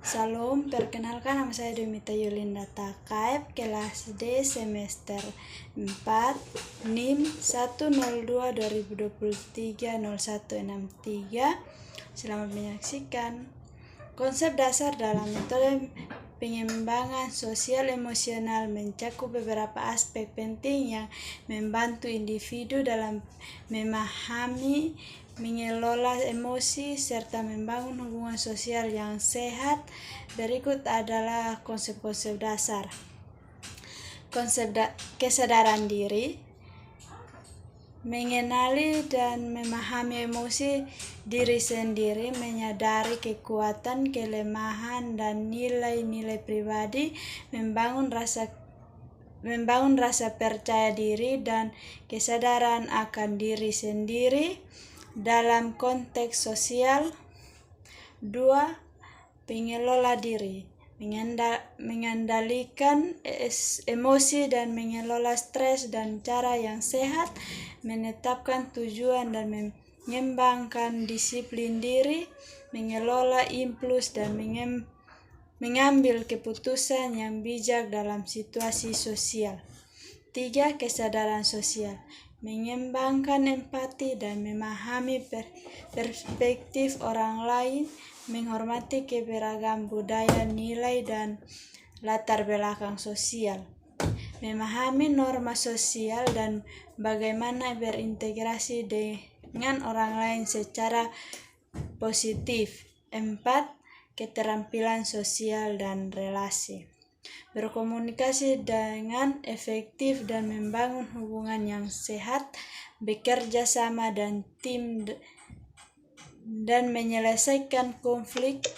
Salam, perkenalkan nama saya Demita Yulinda Takaib, kelas D semester 4, NIM 102-2023-0163. Selamat menyaksikan. Konsep dasar dalam metode pengembangan sosial emosional mencakup beberapa aspek penting yang membantu individu dalam memahami, mengelola emosi, serta membangun hubungan sosial yang sehat. Berikut adalah konsep-konsep dasar. Kesadaran diri, mengenali dan memahami emosi diri sendiri, menyadari kekuatan, kelemahan, dan nilai-nilai pribadi, membangun rasa percaya diri dan kesadaran akan diri sendiri dalam konteks sosial. 2. Pengelola diri, mengendalikan emosi dan mengelola stres dan cara yang sehat, menetapkan tujuan dan mengembangkan disiplin diri, mengelola impuls dan mengambil keputusan yang bijak dalam situasi sosial. 3. Kesadaran sosial, mengembangkan empati dan memahami perspektif orang lain, menghormati keberagaman budaya, nilai, dan latar belakang sosial, memahami norma sosial dan bagaimana berintegrasi dengan orang lain secara positif. 4. Keterampilan sosial dan relasi, berkomunikasi dengan efektif dan membangun hubungan yang sehat, bekerja sama dan tim, dan menyelesaikan konflik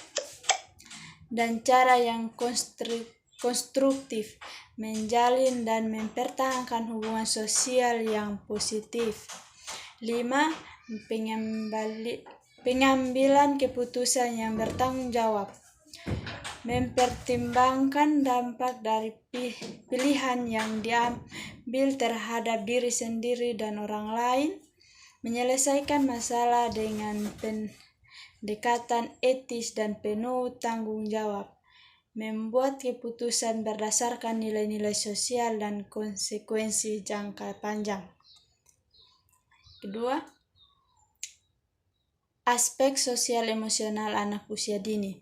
dan cara yang konstruktif, menjalin dan mempertahankan hubungan sosial yang positif. 5. Pengambilan keputusan yang bertanggung jawab, mempertimbangkan dampak dari pilihan yang diambil terhadap diri sendiri dan orang lain, menyelesaikan masalah dengan pendekatan etis dan penuh tanggung jawab, membuat keputusan berdasarkan nilai-nilai sosial dan konsekuensi jangka panjang. Kedua, aspek sosial emosional anak usia dini.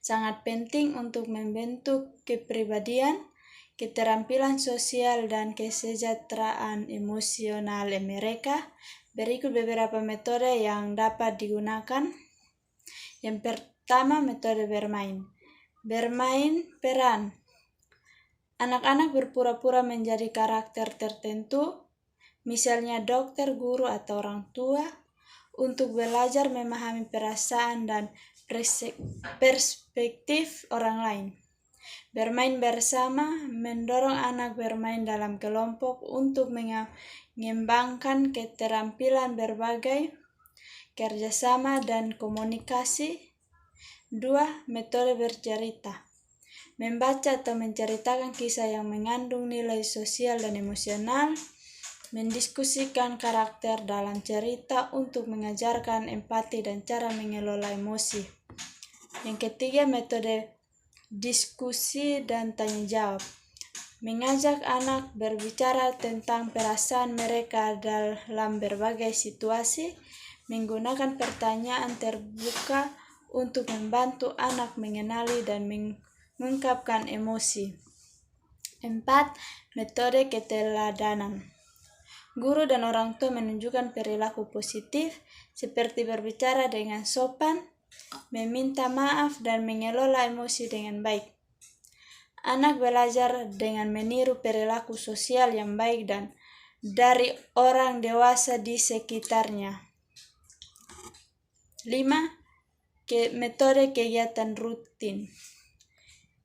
Sangat penting untuk membentuk kepribadian, keterampilan sosial, dan kesejahteraan emosional mereka. Berikut beberapa metode yang dapat digunakan. Yang pertama, metode bermain. Bermain peran. Anak-anak berpura-pura menjadi karakter tertentu, misalnya dokter, guru, atau orang tua, untuk belajar memahami perasaan dan perspektif orang lain. Bermain bersama mendorong anak bermain dalam kelompok untuk mengembangkan keterampilan berbagai, kerjasama, dan komunikasi. 2. Metode bercerita. Membaca atau menceritakan kisah yang mengandung nilai sosial dan emosional, mendiskusikan karakter dalam cerita untuk mengajarkan empati dan cara mengelola emosi. Yang ketiga, metode diskusi dan tanya jawab. Mengajak anak berbicara tentang perasaan mereka dalam berbagai situasi, menggunakan pertanyaan terbuka untuk membantu anak mengenali dan mengungkapkan emosi. 4. Metode keteladanan. Guru dan orang tua menunjukkan perilaku positif seperti berbicara dengan sopan, meminta maaf, dan mengelola emosi dengan baik. Anak belajar dengan meniru perilaku sosial yang baik dan dari orang dewasa di sekitarnya. 5. Metode kegiatan rutin.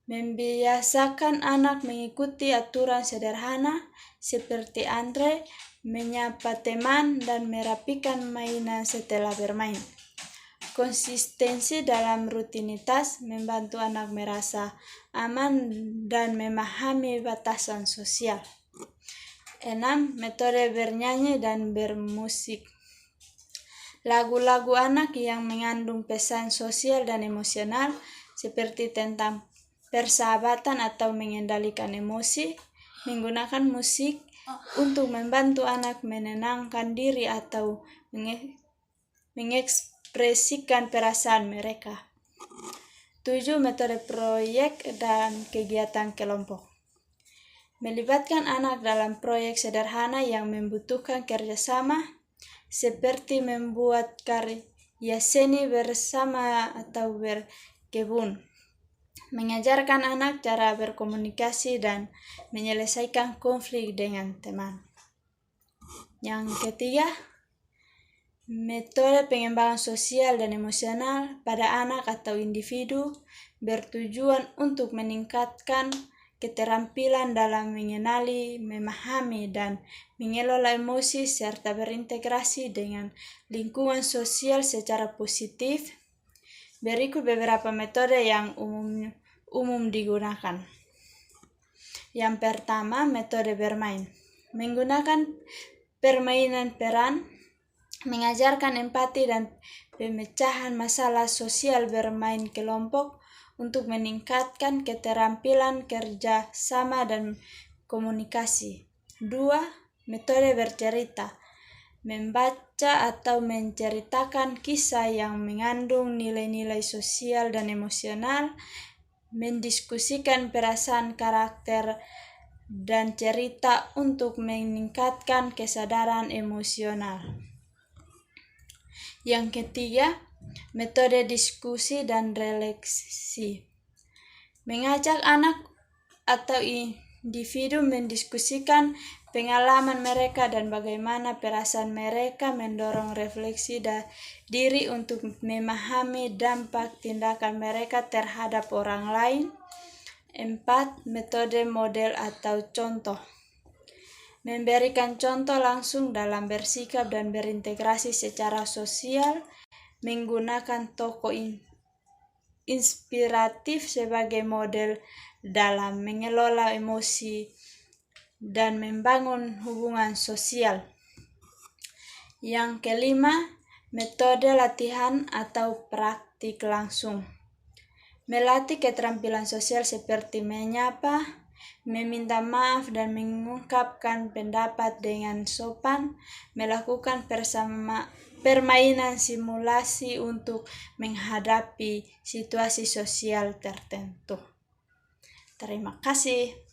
Membiasakan anak mengikuti aturan sederhana seperti antre, menyapa teman, dan merapikan mainan setelah bermain. Konsistensi dalam rutinitas membantu anak merasa aman dan memahami batasan sosial. 6. Metode bernyanyi dan bermusik. Lagu-lagu anak yang mengandung pesan sosial dan emosional seperti tentang persahabatan atau mengendalikan emosi, menggunakan musik untuk membantu anak menenangkan diri atau mengekspresikan perasaan mereka. 7. Metode proyek dan kegiatan kelompok. Melibatkan anak dalam proyek sederhana yang membutuhkan kerjasama, seperti membuat karya seni bersama atau berkebun. Mengajarkan anak cara berkomunikasi dan menyelesaikan konflik dengan teman. Yang ketiga, metode pengembangan sosial dan emosional pada anak atau individu bertujuan untuk meningkatkan keterampilan dalam mengenali, memahami, dan mengelola emosi serta berintegrasi dengan lingkungan sosial secara positif. Berikut beberapa metode yang umum digunakan. Yang pertama, metode bermain. Menggunakan permainan peran, mengajarkan empati dan pemecahan masalah sosial bermain kelompok untuk meningkatkan keterampilan kerja sama dan komunikasi. 2. Metode bercerita. Membaca atau menceritakan kisah yang mengandung nilai-nilai sosial dan emosional, mendiskusikan perasaan, karakter, dan cerita untuk meningkatkan kesadaran emosional. Yang ketiga, metode diskusi dan refleksi. Mengajak anak atau individu mendiskusikan pengalaman mereka dan bagaimana perasaan mereka, mendorong refleksi diri untuk memahami dampak tindakan mereka terhadap orang lain. 4. Metode model atau contoh. Memberikan contoh langsung dalam bersikap dan berintegrasi secara sosial, menggunakan tokoh inspiratif sebagai model dalam mengelola emosi dan membangun hubungan sosial. Yang kelima, metode latihan atau praktik langsung. Melatih keterampilan sosial seperti menyapa, meminta maaf, dan mengungkapkan pendapat dengan sopan, melakukan permainan simulasi untuk menghadapi situasi sosial tertentu. Terima kasih.